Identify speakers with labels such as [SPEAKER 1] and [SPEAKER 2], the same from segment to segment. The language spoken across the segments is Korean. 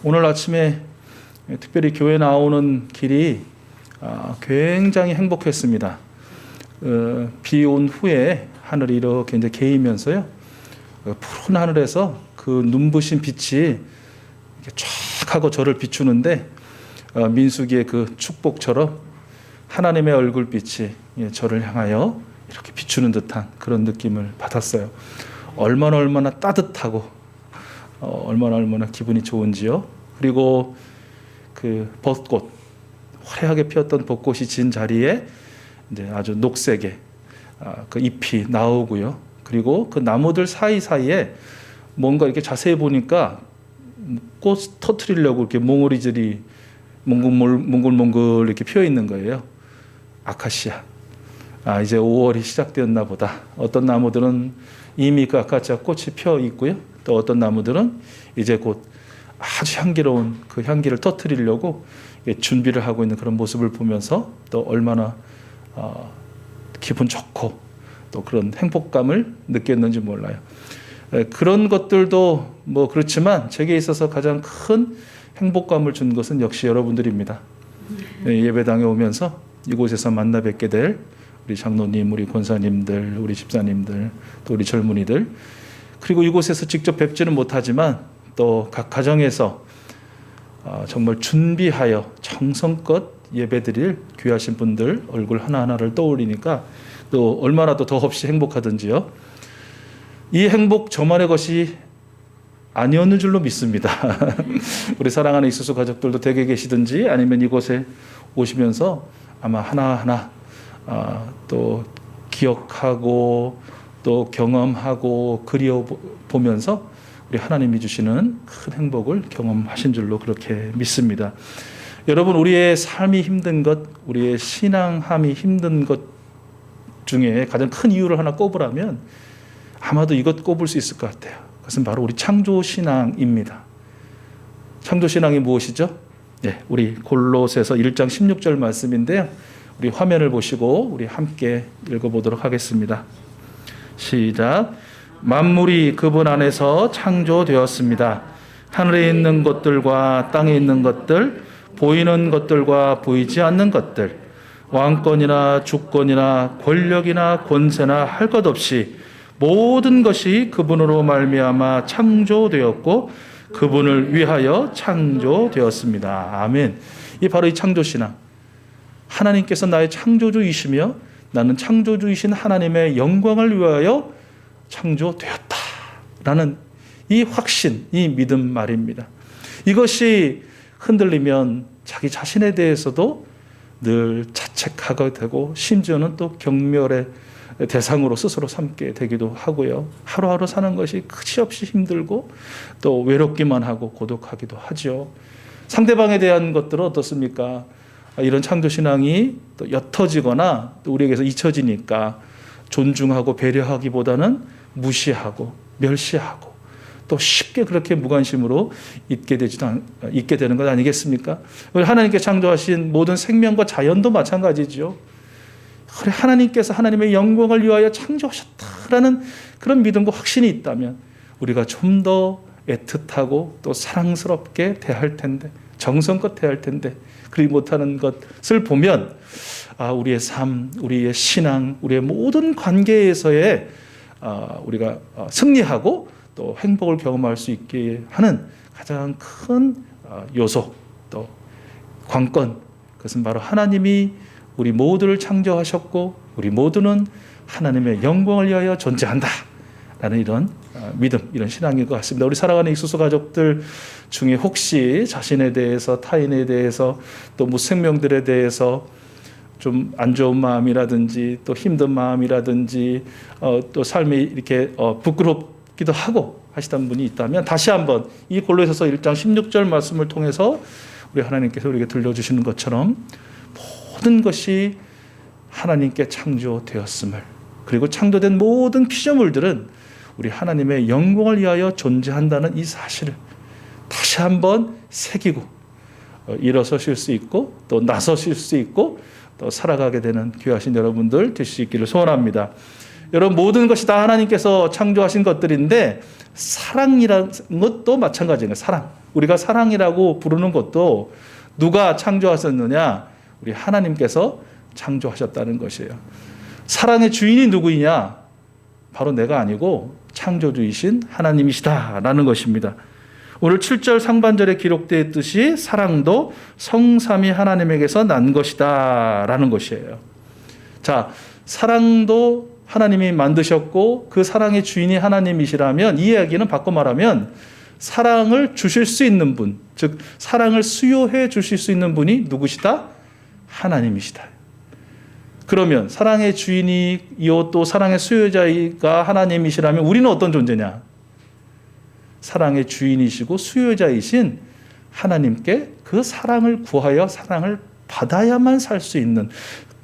[SPEAKER 1] 오늘 아침에 특별히 교회 나오는 길이 굉장히 행복했습니다. 비 온 후에 하늘이 이렇게 이제 개이면서요, 푸른 하늘에서 그 눈부신 빛이 이렇게 쫙 하고 저를 비추는데, 민수기의 그 축복처럼 하나님의 얼굴빛이 저를 향하여 이렇게 비추는 듯한 그런 느낌을 받았어요. 얼마나 따뜻하고 얼마나 기분이 좋은지요. 그리고 그 벚꽃, 화려하게 피었던 벚꽃이 진 자리에 이제 아주 녹색의 그 잎이 나오고요. 그리고 그 나무들 사이사이에 뭔가 이렇게 자세히 보니까 꽃 터트리려고 이렇게 몽우리들이 몽글몽글 이렇게 피어 있는 거예요. 아카시아. 이제 5월이 시작되었나 보다. 어떤 나무들은 이미 그 아카시아 꽃이 피어 있고요. 또 어떤 나무들은 이제 곧 아주 향기로운 그 향기를 터뜨리려고 준비를 하고 있는 그런 모습을 보면서 또 얼마나 기분 좋고 또 그런 행복감을 느꼈는지 몰라요. 그런 것들도 뭐 그렇지만 제게 있어서 가장 큰 행복감을 준 것은 역시 여러분들입니다. 예배당에 오면서 이곳에서 만나 뵙게 될 우리 장로님, 우리 권사님들, 우리 집사님들, 또 우리 젊은이들, 그리고 이곳에서 직접 뵙지는 못하지만 또 각 가정에서 정말 준비하여 정성껏 예배드릴 귀하신 분들 얼굴 하나하나를 떠올리니까 또 얼마나 더 없이 행복하든지요. 이 행복 저만의 것이 아니었는 줄로 믿습니다. 우리 사랑하는 익수수 가족들도 댁에 계시든지 아니면 이곳에 오시면서 아마 하나하나 또 기억하고 또 경험하고 그리워보면서 우리 하나님이 주시는 큰 행복을 경험하신 줄로 그렇게 믿습니다. 여러분, 우리의 삶이 힘든 것, 우리의 신앙함이 힘든 것 중에 가장 큰 이유를 하나 꼽으라면 아마도 이것 꼽을 수 있을 것 같아요. 그것은 바로 우리 창조신앙입니다. 창조신앙이 무엇이죠? 우리 골로새서 1장 16절 말씀인데요. 우리 화면을 보시고 우리 함께 읽어보도록 하겠습니다. 시작. 만물이 그분 안에서 창조되었습니다. 하늘에 있는 것들과 땅에 있는 것들, 보이는 것들과 보이지 않는 것들, 왕권이나 주권이나 권력이나 권세나 할 것 없이 모든 것이 그분으로 말미암아 창조되었고 그분을 위하여 창조되었습니다. 아멘. 이 바로 이 창조신앙. 하나님께서 나의 창조주이시며 나는 창조주이신 하나님의 영광을 위하여 창조되었다라는 이 확신, 이 믿음 말입니다. 이것이 흔들리면 자기 자신에 대해서도 늘 자책하게 되고 심지어는 또 경멸의 대상으로 스스로 삼게 되기도 하고요. 하루하루 사는 것이 끝이없이 힘들고 또 외롭기만 하고 고독하기도 하죠. 상대방에 대한 것들은 어떻습니까? 이런 창조신앙이 또 옅어지거나 또 우리에게서 잊혀지니까 존중하고 배려하기보다는 무시하고 멸시하고 또 쉽게 그렇게 무관심으로 잊게 되는 것 아니겠습니까? 하나님께 창조하신 모든 생명과 자연도 마찬가지죠. 하나님께서 하나님의 영광을 위하여 창조하셨다라는 그런 믿음과 확신이 있다면 우리가 좀 더 애틋하고 또 사랑스럽게 대할 텐데, 정성껏 대할 텐데 그리 못하는 것을 보면 우리의 삶, 우리의 신앙, 우리의 모든 관계에서의 우리가 승리하고 또 행복을 경험할 수 있게 하는 가장 큰 요소, 또 관건, 그것은 바로 하나님이 우리 모두를 창조하셨고 우리 모두는 하나님의 영광을 위하여 존재한다 라는 이런 믿음, 이런 신앙인 것 같습니다. 우리 사랑하는 익수수 가족들 중에 혹시 자신에 대해서, 타인에 대해서, 또 무생명들에 대해서 좀 안 좋은 마음이라든지 또 힘든 마음이라든지 또 삶이 이렇게 부끄럽기도 하고 하시던 분이 있다면 다시 한번 이 골로새서 1장 16절 말씀을 통해서 우리 하나님께서 우리에게 들려주시는 것처럼 모든 것이 하나님께 창조되었음을, 그리고 창조된 모든 피조물들은 우리 하나님의 영광을 위하여 존재한다는 이 사실을 다시 한번 새기고 일어서실 수 있고 또 나서실 수 있고 또 살아가게 되는 귀하신 여러분들 되실 수 있기를 소원합니다. 여러분, 모든 것이 다 하나님께서 창조하신 것들인데 사랑이라는 것도 마찬가지예요. 사랑. 우리가 사랑이라고 부르는 것도 누가 창조하셨느냐? 우리 하나님께서 창조하셨다는 것이에요. 사랑의 주인이 누구이냐? 바로 내가 아니고 창조주이신 하나님이시다라는 것입니다. 오늘 7절 상반절에 기록되어 있듯이 사랑도 성삼위 하나님에게서 난 것이다라는 것이에요. 자, 사랑도 하나님이 만드셨고 그 사랑의 주인이 하나님이시라면, 이 이야기는 바꿔 말하면 사랑을 주실 수 있는 분, 즉 사랑을 수요해 주실 수 있는 분이 누구시다? 하나님이시다. 그러면 사랑의 주인이요 또 사랑의 수요자가 하나님이시라면 우리는 어떤 존재냐? 사랑의 주인이시고 수요자이신 하나님께 그 사랑을 구하여 사랑을 받아야만 살 수 있는,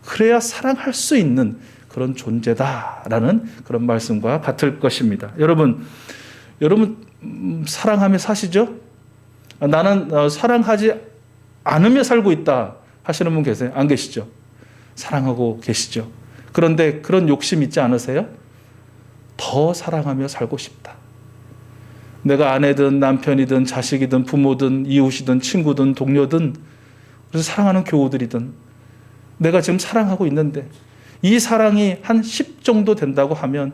[SPEAKER 1] 그래야 사랑할 수 있는 그런 존재다라는 그런 말씀과 같을 것입니다. 여러분 사랑하며 사시죠? 나는 사랑하지 않으며 살고 있다 하시는 분 계세요? 안 계시죠? 사랑하고 계시죠? 그런데 그런 욕심 있지 않으세요? 더 사랑하며 살고 싶다. 내가 아내든 남편이든 자식이든 부모든 이웃이든 친구든 동료든, 그래서 사랑하는 교우들이든 내가 지금 사랑하고 있는데 이 사랑이 한 10 정도 된다고 하면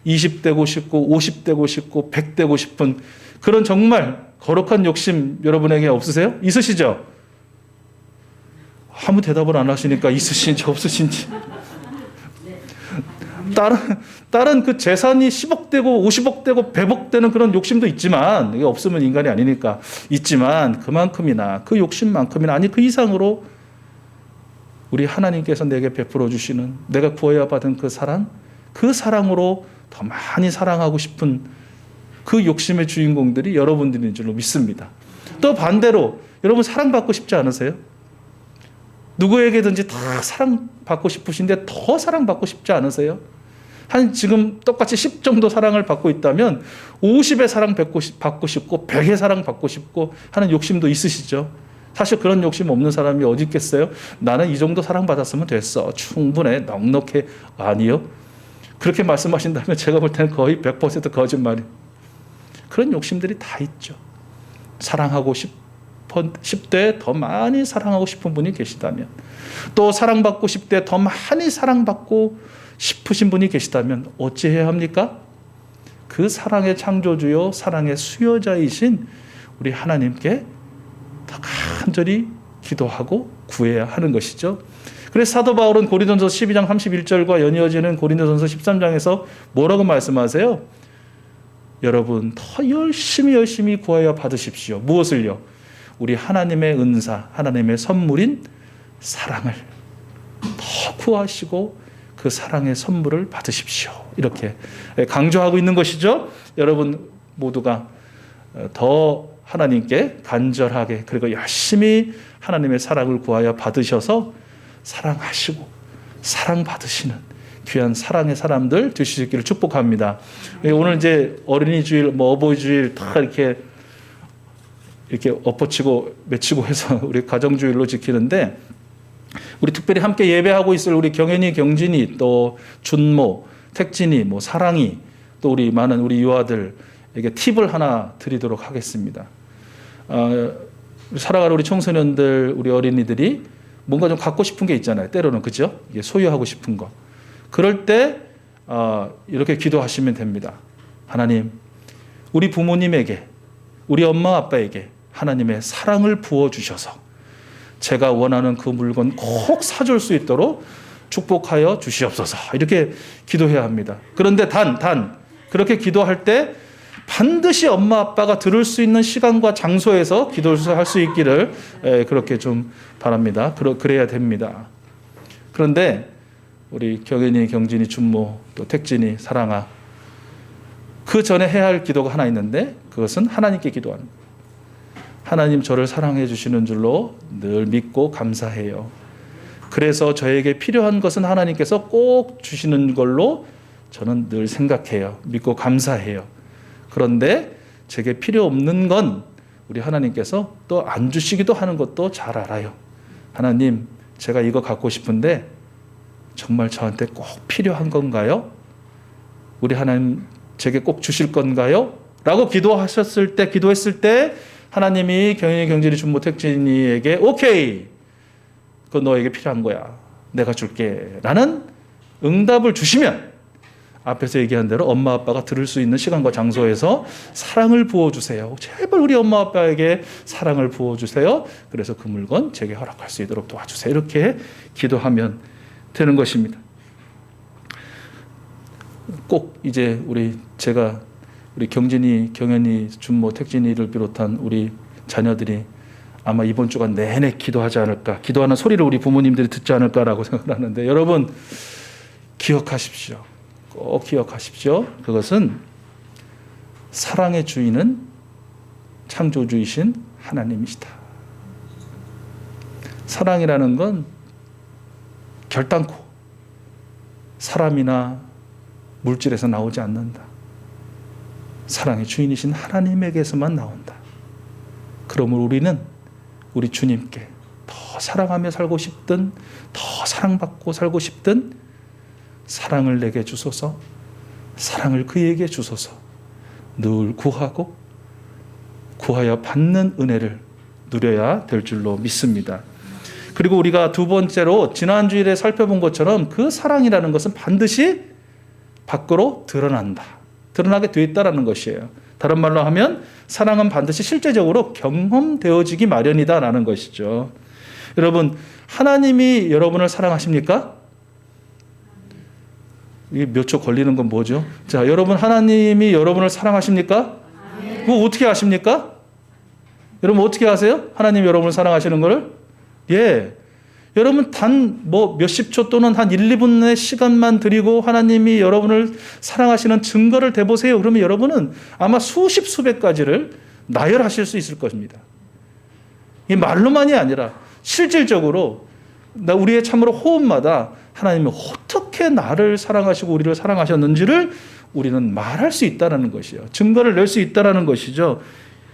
[SPEAKER 1] 20 되고 싶고 50 되고 싶고 100 되고 싶은 그런 정말 거룩한 욕심 여러분에게 없으세요? 있으시죠? 아무 대답을 안 하시니까 있으신지 없으신지. 다른 그 재산이 10억 되고 50억 되고 100억 되는 그런 욕심도 있지만, 이게 없으면 인간이 아니니까 있지만, 그만큼이나 그 욕심만큼이나 아니 그 이상으로 우리 하나님께서 내게 베풀어 주시는, 내가 구하여 받은 그 사랑, 그 사랑으로 더 많이 사랑하고 싶은 그 욕심의 주인공들이 여러분들인 줄로 믿습니다. 또 반대로 여러분 사랑받고 싶지 않으세요? 누구에게든지 다 사랑받고 싶으신데 더 사랑받고 싶지 않으세요? 한 지금 똑같이 10 정도 사랑을 받고 있다면 50의 사랑 받고 싶고 100의 사랑 받고 싶고 하는 욕심도 있으시죠? 사실 그런 욕심 없는 사람이 어디 있겠어요? 나는 이 정도 사랑받았으면 됐어, 충분해, 넉넉해. 아니요. 그렇게 말씀하신다면 제가 볼 때는 거의 100% 거짓말이에요. 그런 욕심들이 다 있죠. 사랑하고 싶되 더 많이 사랑하고 싶은 분이 계시다면, 또 사랑받고 싶되 더 많이 사랑받고 싶으신 분이 계시다면 어찌해야 합니까? 그 사랑의 창조주요 사랑의 수요자이신 우리 하나님께 더 간절히 기도하고 구해야 하는 것이죠. 그래서 사도 바울은 고린도전서 12장 31절과 연이어지는 고린도전서 13장에서 뭐라고 말씀하세요? 여러분 더 열심히 구하여 받으십시오. 무엇을요? 우리 하나님의 은사, 하나님의 선물인 사랑을 더 구하시고 그 사랑의 선물을 받으십시오. 이렇게 강조하고 있는 것이죠. 여러분 모두가 더 하나님께 간절하게 그리고 열심히 하나님의 사랑을 구하여 받으셔서 사랑하시고 사랑받으시는 귀한 사랑의 사람들 되실 수 있기를 축복합니다. 오늘 이제 어린이 주일, 어버이 주일 다 이렇게 엎어치고 맺히고 해서 우리 가정주일로 지키는데, 우리 특별히 함께 예배하고 있을 우리 경현이, 경진이, 또 준모, 택진이, 사랑이, 또 우리 많은 우리 유아들에게 팁을 하나 드리도록 하겠습니다. 살아가는 우리 청소년들, 우리 어린이들이 뭔가 좀 갖고 싶은 게 있잖아요. 때로는, 그죠? 이게 소유하고 싶은 거. 그럴 때 이렇게 기도하시면 됩니다. 하나님, 우리 부모님에게, 우리 엄마 아빠에게 하나님의 사랑을 부어주셔서 제가 원하는 그 물건 꼭 사줄 수 있도록 축복하여 주시옵소서. 이렇게 기도해야 합니다. 그런데 단 그렇게 기도할 때 반드시 엄마 아빠가 들을 수 있는 시간과 장소에서 기도를 할 수 있기를 그렇게 좀 바랍니다. 그래야 됩니다. 그런데 우리 경현이, 경진이, 준모, 또 택진이, 사랑아, 그 전에 해야 할 기도가 하나 있는데 그것은 하나님께 기도하는 거예요. 하나님 저를 사랑해 주시는 줄로 늘 믿고 감사해요. 그래서 저에게 필요한 것은 하나님께서 꼭 주시는 걸로 저는 늘 생각해요. 믿고 감사해요. 그런데 제게 필요 없는 건 우리 하나님께서 또 안 주시기도 하는 것도 잘 알아요. 하나님, 제가 이거 갖고 싶은데 정말 저한테 꼭 필요한 건가요? 우리 하나님 제게 꼭 주실 건가요? 라고 기도했을 때 하나님이 경연이, 경진이, 준모, 택진이에게 오케이, 그거 너에게 필요한 거야, 내가 줄게 라는 응답을 주시면 앞에서 얘기한 대로 엄마 아빠가 들을 수 있는 시간과 장소에서 사랑을 부어주세요. 제발 우리 엄마 아빠에게 사랑을 부어주세요. 그래서 그 물건 제게 허락할 수 있도록 도와주세요. 이렇게 기도하면 되는 것입니다. 꼭 이제 우리 경진이, 경연이, 준모, 택진이를 비롯한 우리 자녀들이 아마 이번 주간 내내 기도하지 않을까, 기도하는 소리를 우리 부모님들이 듣지 않을까라고 생각을 하는데, 여러분 기억하십시오. 꼭 기억하십시오. 그것은 사랑의 주인은 창조주이신 하나님이시다. 사랑이라는 건 결단코 사람이나 물질에서 나오지 않는다. 사랑의 주인이신 하나님에게서만 나온다. 그러므로 우리는 우리 주님께 더 사랑하며 살고 싶든, 더 사랑받고 살고 싶든, 사랑을 내게 주소서, 사랑을 그에게 주소서, 늘 구하고 구하여 받는 은혜를 누려야 될 줄로 믿습니다. 그리고 우리가 두 번째로 지난 주일에 살펴본 것처럼 그 사랑이라는 것은 반드시 밖으로 드러나게 되어 있다는 것이에요. 다른 말로 하면 사랑은 반드시 실제적으로 경험되어지기 마련이다라는 것이죠. 여러분, 하나님이 여러분을 사랑하십니까? 이게 몇 초 걸리는 건 뭐죠? 자, 여러분, 하나님이 여러분을 사랑하십니까? 그거 어떻게 아십니까? 여러분 어떻게 아세요? 하나님이 여러분을 사랑하시는 것을? 예. 여러분 단 몇십 초 또는 한 1, 2분의 시간만 드리고 하나님이 여러분을 사랑하시는 증거를 대보세요. 그러면 여러분은 아마 수십 수백 가지를 나열하실 수 있을 것입니다. 이 말로만이 아니라 실질적으로 우리의 참으로 호흡마다 하나님이 어떻게 나를 사랑하시고 우리를 사랑하셨는지를 우리는 말할 수 있다는 것이에요. 증거를 낼 수 있다는 것이죠.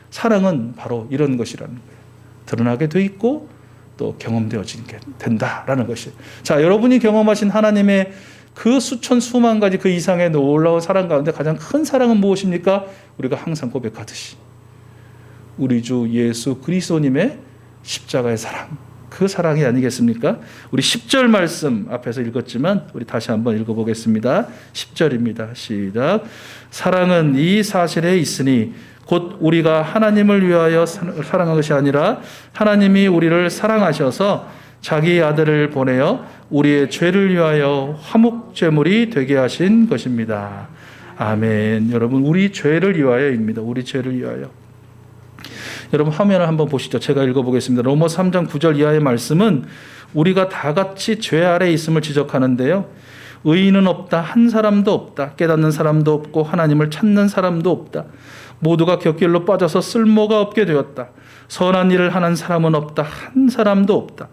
[SPEAKER 1] 사랑은 바로 이런 것이라는 거예요. 드러나게 돼 있고 또 경험되어지게 된다라는 것이에요. 자, 여러분이 경험하신 하나님의 그 수천 수만 가지 그 이상의 놀라운 사랑 가운데 가장 큰 사랑은 무엇입니까? 우리가 항상 고백하듯이 우리 주 예수 그리스도님의 십자가의 사랑, 그 사랑이 아니겠습니까? 우리 10절 말씀 앞에서 읽었지만 우리 다시 한번 읽어보겠습니다. 10절입니다. 시작. 사랑은 이 사실에 있으니 곧 우리가 하나님을 위하여 사랑한 것이 아니라 하나님이 우리를 사랑하셔서 자기 아들을 보내어 우리의 죄를 위하여 화목제물이 되게 하신 것입니다. 아멘. 여러분, 우리 죄를 위하여입니다. 우리 죄를 위하여. 여러분 화면을 한번 보시죠. 제가 읽어보겠습니다. 로마서 3장 9절 이하의 말씀은 우리가 다 같이 죄 아래에 있음을 지적하는데요. 의인은 없다. 한 사람도 없다. 깨닫는 사람도 없고 하나님을 찾는 사람도 없다. 모두가 곁길로 빠져서 쓸모가 없게 되었다. 선한 일을 하는 사람은 없다. 한 사람도 없다.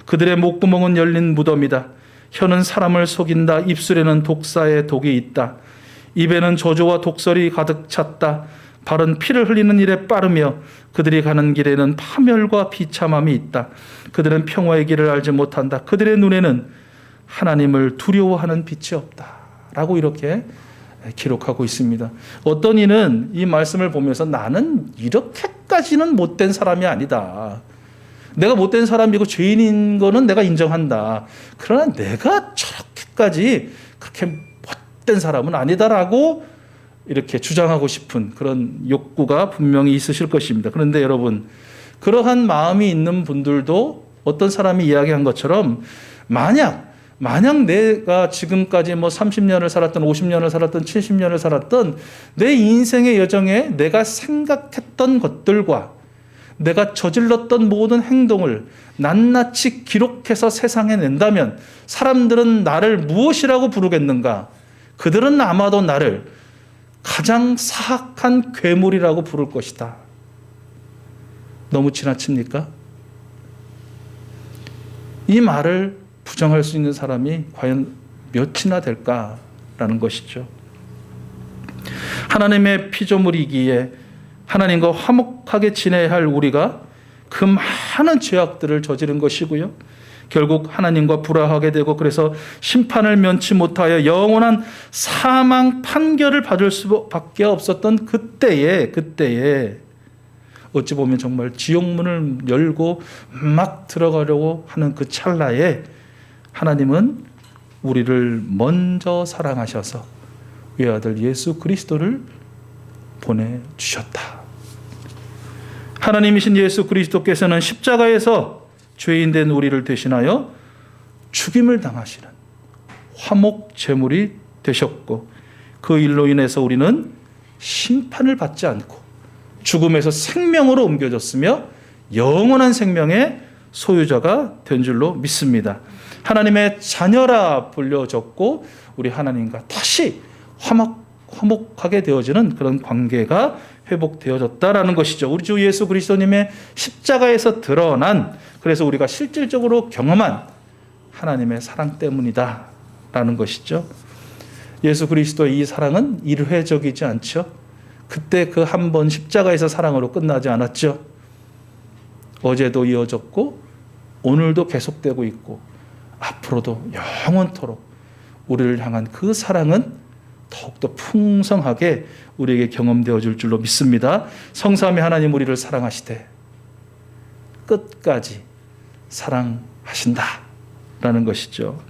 [SPEAKER 1] 그들의 목구멍은 열린 무덤이다. 혀는 사람을 속인다. 입술에는 독사의 독이 있다. 입에는 저주와 독설이 가득 찼다. 발은 피를 흘리는 일에 빠르며 그들이 가는 길에는 파멸과 비참함이 있다. 그들은 평화의 길을 알지 못한다. 그들의 눈에는 하나님을 두려워하는 빛이 없다. 라고 이렇게 기록하고 있습니다. 어떤 이는 이 말씀을 보면서 나는 이렇게까지는 못된 사람이 아니다. 내가 못된 사람이고 죄인인 거는 내가 인정한다. 그러나 내가 저렇게까지 그렇게 못된 사람은 아니다라고 이렇게 주장하고 싶은 그런 욕구가 분명히 있으실 것입니다. 그런데 여러분, 그러한 마음이 있는 분들도 어떤 사람이 이야기한 것처럼 만약 내가 지금까지 30년을 살았던 50년을 살았던 70년을 살았던 내 인생의 여정에 내가 생각했던 것들과 내가 저질렀던 모든 행동을 낱낱이 기록해서 세상에 낸다면 사람들은 나를 무엇이라고 부르겠는가? 그들은 아마도 나를 가장 사악한 괴물이라고 부를 것이다. 너무 지나칩니까? 이 말을 부정할 수 있는 사람이 과연 몇이나 될까라는 것이죠. 하나님의 피조물이기에 하나님과 화목하게 지내야 할 우리가 그 많은 죄악들을 저지른 것이고요. 결국 하나님과 불화하게 되고 그래서 심판을 면치 못하여 영원한 사망 판결을 받을 수밖에 없었던 그때에 어찌 보면 정말 지옥문을 열고 막 들어가려고 하는 그 찰나에 하나님은 우리를 먼저 사랑하셔서 외아들 예수 그리스도를 보내주셨다. 하나님이신 예수 그리스도께서는 십자가에서 죄인된 우리를 대신하여 죽임을 당하시는 화목 제물이 되셨고 그 일로 인해서 우리는 심판을 받지 않고 죽음에서 생명으로 옮겨졌으며 영원한 생명의 소유자가 된 줄로 믿습니다. 하나님의 자녀라 불려졌고 우리 하나님과 다시 화목하게 되어지는 그런 관계가 회복되어졌다라는 것이죠. 우리 주 예수 그리스도님의 십자가에서 드러난, 그래서 우리가 실질적으로 경험한 하나님의 사랑 때문이다라는 것이죠. 예수 그리스도의 이 사랑은 일회적이지 않죠. 그때 그 한 번 십자가에서 사랑으로 끝나지 않았죠. 어제도 이어졌고 오늘도 계속되고 있고 앞으로도 영원토록 우리를 향한 그 사랑은 더욱더 풍성하게 우리에게 경험되어질 줄로 믿습니다. 성삼위 하나님 우리를 사랑하시되 끝까지 사랑하신다라는 것이죠.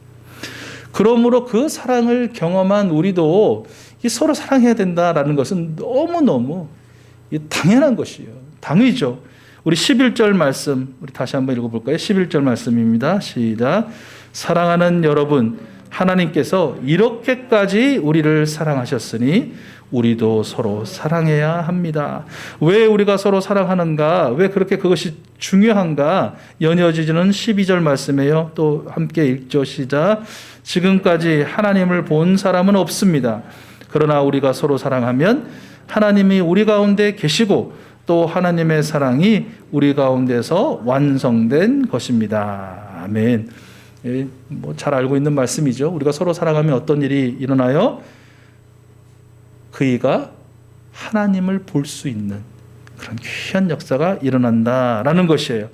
[SPEAKER 1] 그러므로 그 사랑을 경험한 우리도 서로 사랑해야 된다라는 것은 너무너무 당연한 것이에요. 당위죠. 우리 11절 말씀 우리 다시 한번 읽어볼까요? 11절 말씀입니다. 시작. 사랑하는 여러분, 하나님께서 이렇게까지 우리를 사랑하셨으니 우리도 서로 사랑해야 합니다. 왜 우리가 서로 사랑하는가? 왜 그렇게 그것이 중요한가? 연이어지는 12절 말씀이에요. 또 함께 읽죠. 시작. 지금까지 하나님을 본 사람은 없습니다. 그러나 우리가 서로 사랑하면 하나님이 우리 가운데 계시고 또 하나님의 사랑이 우리 가운데서 완성된 것입니다. 아멘. 잘 알고 있는 말씀이죠. 우리가 서로 사랑하면 어떤 일이 일어나요? 그이가 하나님을 볼 수 있는 그런 귀한 역사가 일어난다라는 것이에요.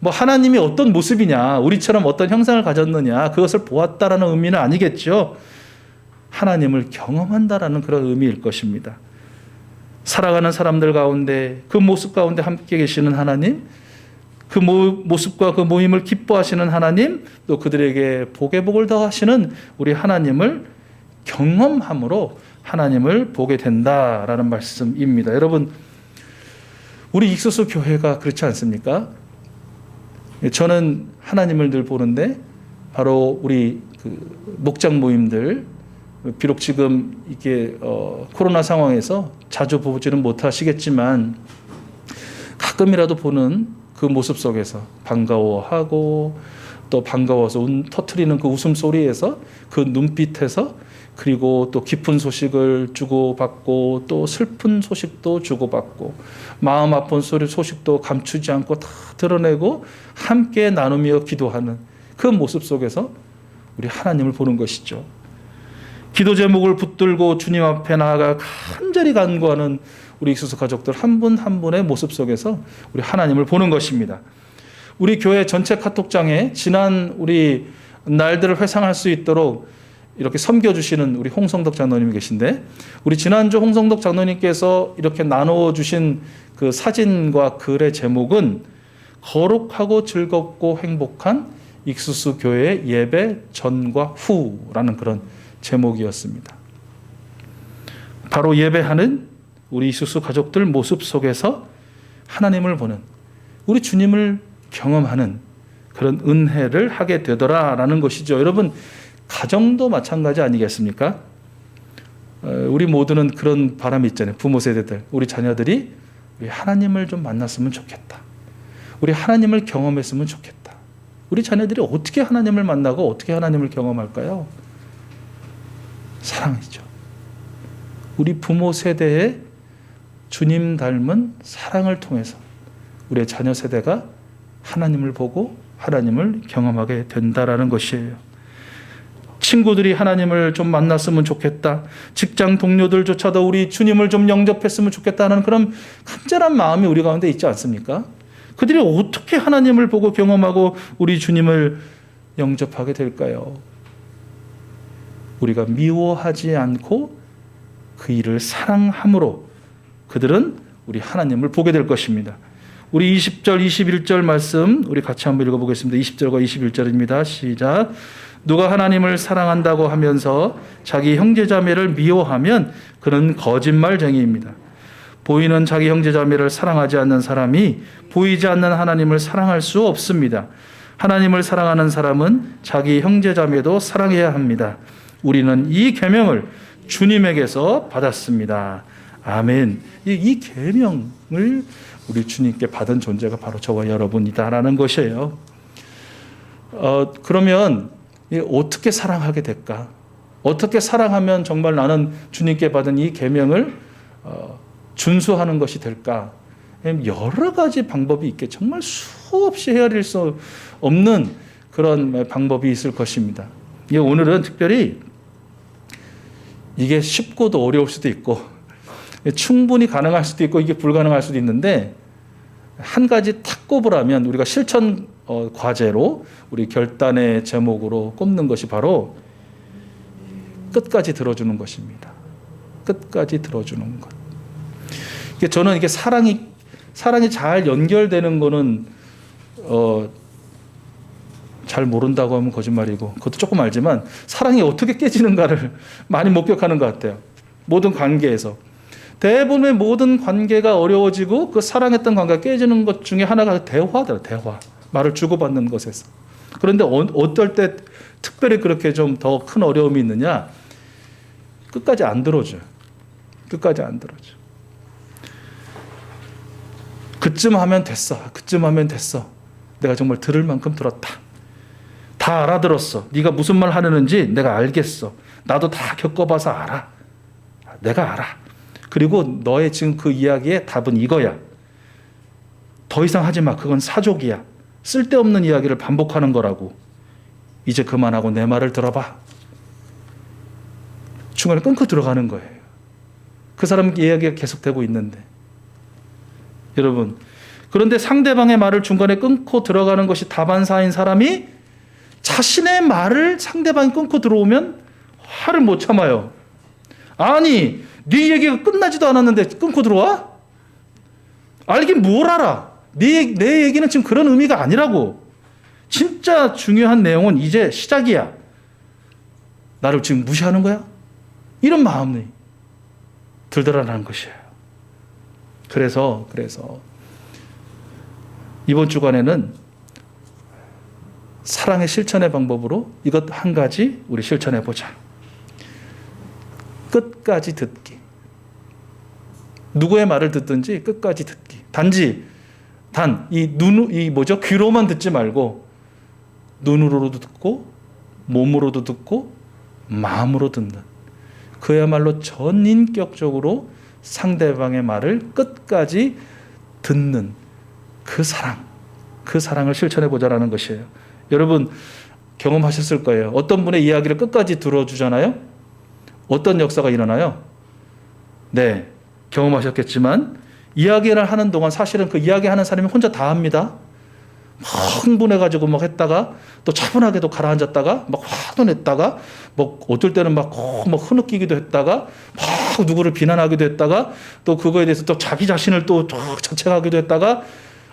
[SPEAKER 1] 하나님이 어떤 모습이냐, 우리처럼 어떤 형상을 가졌느냐, 그것을 보았다라는 의미는 아니겠죠. 하나님을 경험한다라는 그런 의미일 것입니다. 살아가는 사람들 가운데 그 모습 가운데 함께 계시는 하나님, 그 모습과 그 모임을 기뻐하시는 하나님, 또 그들에게 복의 복을 더하시는 우리 하나님을 경험함으로 하나님을 보게 된다라는 말씀입니다. 여러분, 우리 익수수 교회가 그렇지 않습니까? 저는 하나님을 늘 보는데 바로 우리 목장 모임들, 비록 지금 이게 코로나 상황에서 자주 보지는 못하시겠지만 가끔이라도 보는 그 모습 속에서 반가워하고 또 반가워서 터트리는 그 웃음소리에서 그 눈빛에서 그리고 또 기쁜 소식을 주고받고 또 슬픈 소식도 주고받고 마음 아픈 소식도 감추지 않고 다 드러내고 함께 나누며 기도하는 그 모습 속에서 우리 하나님을 보는 것이죠. 기도 제목을 붙들고 주님 앞에 나아가 간절히 간구하는 우리 익수수 가족들 한 분 한 분의 모습 속에서 우리 하나님을 보는 것입니다. 우리 교회 전체 카톡장에 지난 우리 날들을 회상할 수 있도록 이렇게 섬겨주시는 우리 홍성덕 장로님이 계신데, 우리 지난주 홍성덕 장로님께서 이렇게 나눠주신 그 사진과 글의 제목은 거룩하고 즐겁고 행복한 익수수 교회 예배 전과 후라는 그런 제목이었습니다. 바로 예배하는 우리 익수수 가족들 모습 속에서 하나님을 보는, 우리 주님을 경험하는 그런 은혜를 하게 되더라라는 것이죠. 여러분, 가정도 마찬가지 아니겠습니까? 우리 모두는 그런 바람이 있잖아요. 부모 세대들, 우리 자녀들이 우리 하나님을 좀 만났으면 좋겠다. 우리 하나님을 경험했으면 좋겠다. 우리 자녀들이 어떻게 하나님을 만나고 어떻게 하나님을 경험할까요? 사랑이죠. 우리 부모 세대의 주님 닮은 사랑을 통해서 우리의 자녀 세대가 하나님을 보고 하나님을 경험하게 된다라는 것이에요. 친구들이 하나님을 좀 만났으면 좋겠다. 직장 동료들조차도 우리 주님을 좀 영접했으면 좋겠다는 그런 간절한 마음이 우리 가운데 있지 않습니까? 그들이 어떻게 하나님을 보고 경험하고 우리 주님을 영접하게 될까요? 우리가 미워하지 않고 그 일을 사랑함으로 그들은 우리 하나님을 보게 될 것입니다. 우리 20절, 21절 말씀 우리 같이 한번 읽어보겠습니다. 20절과 21절입니다. 시작. 누가 하나님을 사랑한다고 하면서 자기 형제자매를 미워하면 그는 거짓말쟁이입니다. 보이는 자기 형제자매를 사랑하지 않는 사람이 보이지 않는 하나님을 사랑할 수 없습니다. 하나님을 사랑하는 사람은 자기 형제자매도 사랑해야 합니다. 우리는 이 계명을 주님에게서 받았습니다. 아멘. 이 계명을 우리 주님께 받은 존재가 바로 저와 여러분이다라는 것이에요. 그러면 어떻게 사랑하게 될까? 어떻게 사랑하면 정말 나는 주님께 받은 이 계명을 준수하는 것이 될까? 여러 가지 방법이 있게 정말 수없이 헤아릴 수 없는 그런 방법이 있을 것입니다. 오늘은 특별히 이게 쉽고도 어려울 수도 있고 충분히 가능할 수도 있고 이게 불가능할 수도 있는데 한 가지 탁 꼽으라면 우리가 실천 과제로 우리 결단의 제목으로 꼽는 것이 바로 끝까지 들어주는 것입니다. 끝까지 들어주는 것. 저는 이게 사랑이 잘 연결되는 거는 잘 모른다고 하면 거짓말이고 그것도 조금 알지만 사랑이 어떻게 깨지는가를 많이 목격하는 것 같아요. 모든 관계에서. 대부분의 모든 관계가 어려워지고 그 사랑했던 관계가 깨지는 것 중에 하나가 대화다. 대화. 말을 주고받는 것에서. 그런데 어떨 때 특별히 그렇게 좀 더 큰 어려움이 있느냐? 끝까지 안 들어줘요. 끝까지 안 들어줘. 그쯤 하면 됐어. 그쯤 하면 됐어. 내가 정말 들을 만큼 들었다. 다 알아들었어. 네가 무슨 말 하려는지 내가 알겠어. 나도 다 겪어봐서 알아. 내가 알아. 그리고 너의 지금 그 이야기의 답은 이거야. 더 이상 하지 마. 그건 사족이야. 쓸데없는 이야기를 반복하는 거라고. 이제 그만하고 내 말을 들어봐. 중간에 끊고 들어가는 거예요. 그 사람 이야기가 계속되고 있는데. 여러분, 그런데 상대방의 말을 중간에 끊고 들어가는 것이 다반사인 사람이 자신의 말을 상대방이 끊고 들어오면 화를 못 참아요. 아니, 네 얘기가 끝나지도 않았는데 끊고 들어와? 알긴 뭘 알아? 내 얘기는 지금 그런 의미가 아니라고. 진짜 중요한 내용은 이제 시작이야. 나를 지금 무시하는 거야? 이런 마음이 들더라라는 것이에요. 그래서 이번 주간에는 사랑의 실천의 방법으로 이것 한 가지 우리 실천해 보자. 끝까지 듣기. 누구의 말을 듣든지 끝까지 듣기. 귀로만 듣지 말고 눈으로도 듣고 몸으로도 듣고 마음으로 듣는. 그야말로 전인격적으로 상대방의 말을 끝까지 듣는 그 사랑을 실천해 보자라는 것이에요. 여러분 경험하셨을 거예요. 어떤 분의 이야기를 끝까지 들어주잖아요. 어떤 역사가 일어나요? 네, 경험하셨겠지만 이야기를 하는 동안 사실은 그 이야기하는 사람이 혼자 다 합니다. 막 흥분해가지고 막 했다가 또 차분하게도 가라앉았다가 막 화도 냈다가 뭐 어떨 때는 막 흐느끼기도 했다가 막 누구를 비난하기도 했다가 또 그거에 대해서 또 자기 자신을 또 자책하기도 했다가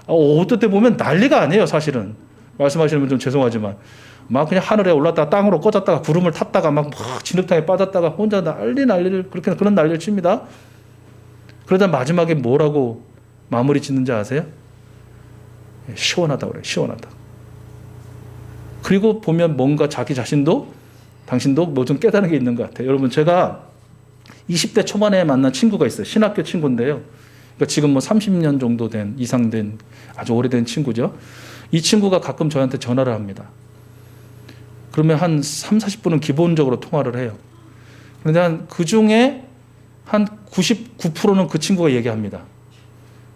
[SPEAKER 1] 어떨 때 보면 난리가 아니에요. 사실은 말씀하시는 분 좀 죄송하지만 막 그냥 하늘에 올랐다가 땅으로 꺼졌다가 구름을 탔다가 막 진흙탕에 빠졌다가 혼자 난리를 그런 난리를 칩니다. 그러다 마지막에 뭐라고 마무리 짓는지 아세요? 시원하다고 그래요. 시원하다. 그리고 보면 뭔가 자기 자신도 당신도 뭐 좀 깨달은 게 있는 것 같아요. 여러분 제가 20대 초반에 만난 친구가 있어요. 신학교 친구인데요. 그러니까 지금 뭐 30년 정도 이상 된 아주 오래된 친구죠. 이 친구가 가끔 저한테 전화를 합니다. 그러면 한 3, 40분은 기본적으로 통화를 해요. 그런데 그 중에 한 99%는 그 친구가 얘기합니다.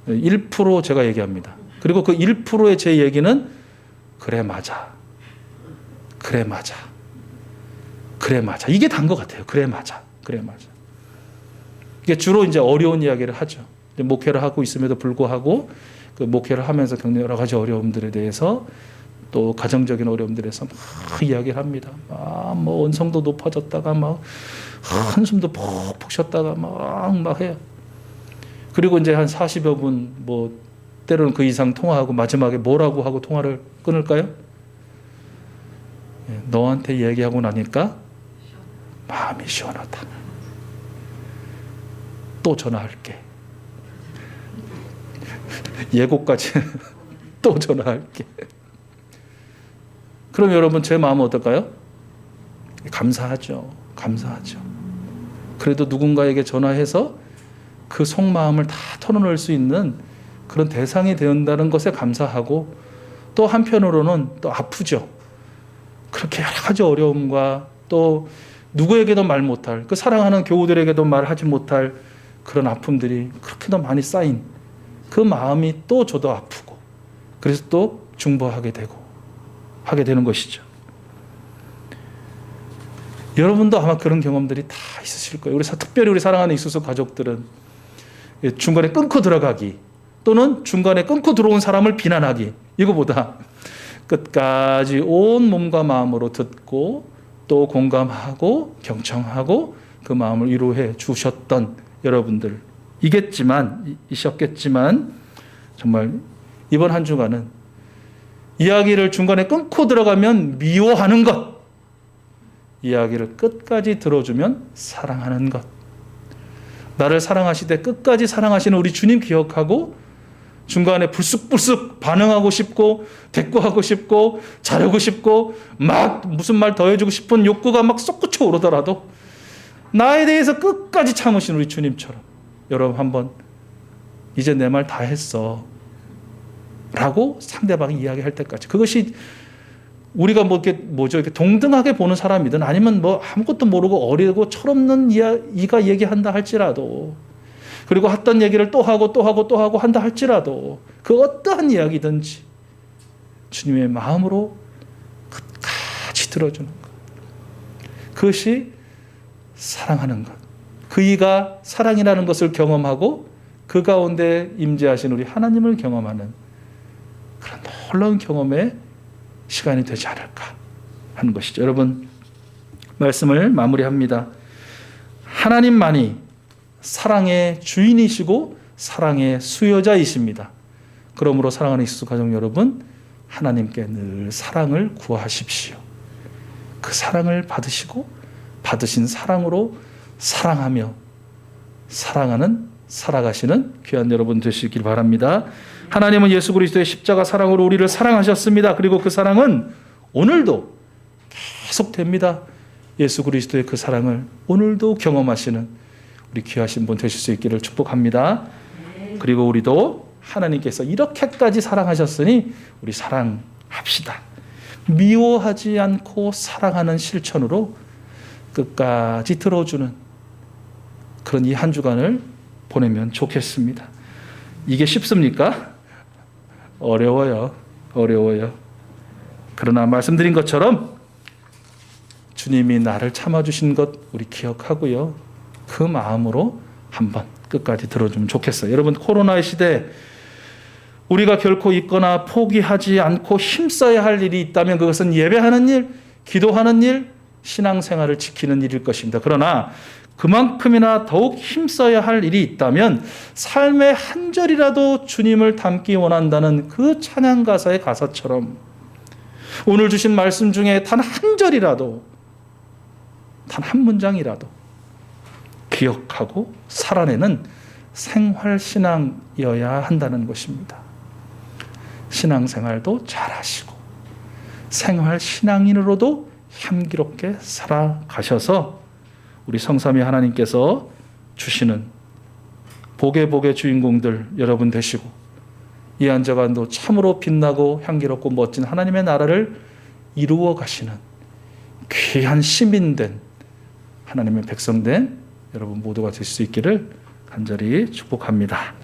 [SPEAKER 1] 1% 제가 얘기합니다. 그리고 그 1%의 제 얘기는 그래 맞아. 이게 단 것 같아요. 그래 맞아. 이게 주로 이제 어려운 이야기를 하죠. 목회를 하고 있음에도 불구하고 그 목회를 하면서 겪는 여러 가지 어려움들에 대해서 또 가정적인 어려움들에서 막 이야기를 합니다. 뭐 언성도 높아졌다가 막 한숨도 푹푹 쉬었다가 막 해요. 그리고 이제 한 40여 분, 뭐 때로는 그 이상 통화하고 마지막에 뭐라고 하고 통화를 끊을까요? 너한테 얘기하고 나니까 마음이 시원하다. 또 전화할게. 예고까지 또 전화할게. 그럼 여러분 제 마음은 어떨까요? 감사하죠. 감사하죠. 그래도 누군가에게 전화해서 그 속마음을 다 털어놓을 수 있는 그런 대상이 되었다는 것에 감사하고, 또 한편으로는 또 아프죠. 그렇게 여러 가지 어려움과 또 누구에게도 말 못할, 그 사랑하는 교우들에게도 말하지 못할 그런 아픔들이 그렇게도 많이 쌓인 그 마음이 또 저도 아프고, 그래서 또 중보하게 되고 하게 되는 것이죠. 여러분도 아마 그런 경험들이 다 있으실 거예요. 특별히 우리 사랑하는 익수수 가족들은 중간에 끊고 들어가기, 또는 중간에 끊고 들어온 사람을 비난하기, 이거보다 끝까지 온 몸과 마음으로 듣고 또 공감하고 경청하고 그 마음을 위로해 주셨던 여러분들이셨겠지만, 정말 이번 한 주간은 이야기를 중간에 끊고 들어가면 미워하는 것, 이야기를 끝까지 들어주면 사랑하는 것, 나를 사랑하시되 끝까지 사랑하시는 우리 주님 기억하고 중간에 불쑥불쑥 반응하고 싶고 대꾸하고 싶고 자르고 싶고 막 무슨 말 더해주고 싶은 욕구가 막 솟구쳐 오르더라도 나에 대해서 끝까지 참으신 우리 주님처럼, 여러분 한번 이제 내 말 다 했어 라고 상대방이 이야기할 때까지, 그것이 우리가 이렇게 동등하게 보는 사람이든 아니면 뭐 아무것도 모르고 어리고 철없는 이가 얘기한다 할지라도, 그리고 했던 얘기를 또 하고 또 하고 또 하고 한다 할지라도, 그 어떠한 이야기든지 주님의 마음으로 끝까지 들어주는 것, 그것이 사랑하는 것, 그 이가 사랑이라는 것을 경험하고 그 가운데 임재하신 우리 하나님을 경험하는 그런 놀라운 경험의 시간이 되지 않을까 하는 것이죠. 여러분, 말씀을 마무리합니다. 하나님만이 사랑의 주인이시고 사랑의 수요자이십니다. 그러므로 사랑하는 익수수 가족 여러분, 하나님께 늘 사랑을 구하십시오. 그 사랑을 받으시고 받으신 사랑으로 사랑하며 사랑하는, 살아가시는 귀한 여러분 되시길 바랍니다. 하나님은 예수 그리스도의 십자가 사랑으로 우리를 사랑하셨습니다. 그리고 그 사랑은 오늘도 계속됩니다. 예수 그리스도의 그 사랑을 오늘도 경험하시는 우리 귀하신 분 되실 수 있기를 축복합니다. 그리고 우리도 하나님께서 이렇게까지 사랑하셨으니 우리 사랑합시다. 미워하지 않고 사랑하는 실천으로 끝까지 들어주는 그런 이 한 주간을 보내면 좋겠습니다. 이게 쉽습니까? 어려워요. 그러나 말씀드린 것처럼 주님이 나를 참아주신 것 우리 기억하고요. 그 마음으로 한번 끝까지 들어주면 좋겠어요. 여러분, 코로나의 시대 우리가 결코 잊거나 포기하지 않고 힘써야 할 일이 있다면 그것은 예배하는 일, 기도하는 일, 신앙생활을 지키는 일일 것입니다. 그러나 그만큼이나 더욱 힘써야 할 일이 있다면 삶의 한 절이라도 주님을 닮기 원한다는 그 찬양 가사의 가사처럼 오늘 주신 말씀 중에 단 한 절이라도, 단 한 문장이라도 기억하고 살아내는 생활신앙이어야 한다는 것입니다. 신앙생활도 잘하시고 생활신앙인으로도 향기롭게 살아가셔서 우리 성삼위 하나님께서 주시는 복의 주인공들 여러분 되시고 이 한저간도 참으로 빛나고 향기롭고 멋진 하나님의 나라를 이루어 가시는 귀한 시민된 하나님의 백성된 여러분 모두가 될 수 있기를 간절히 축복합니다.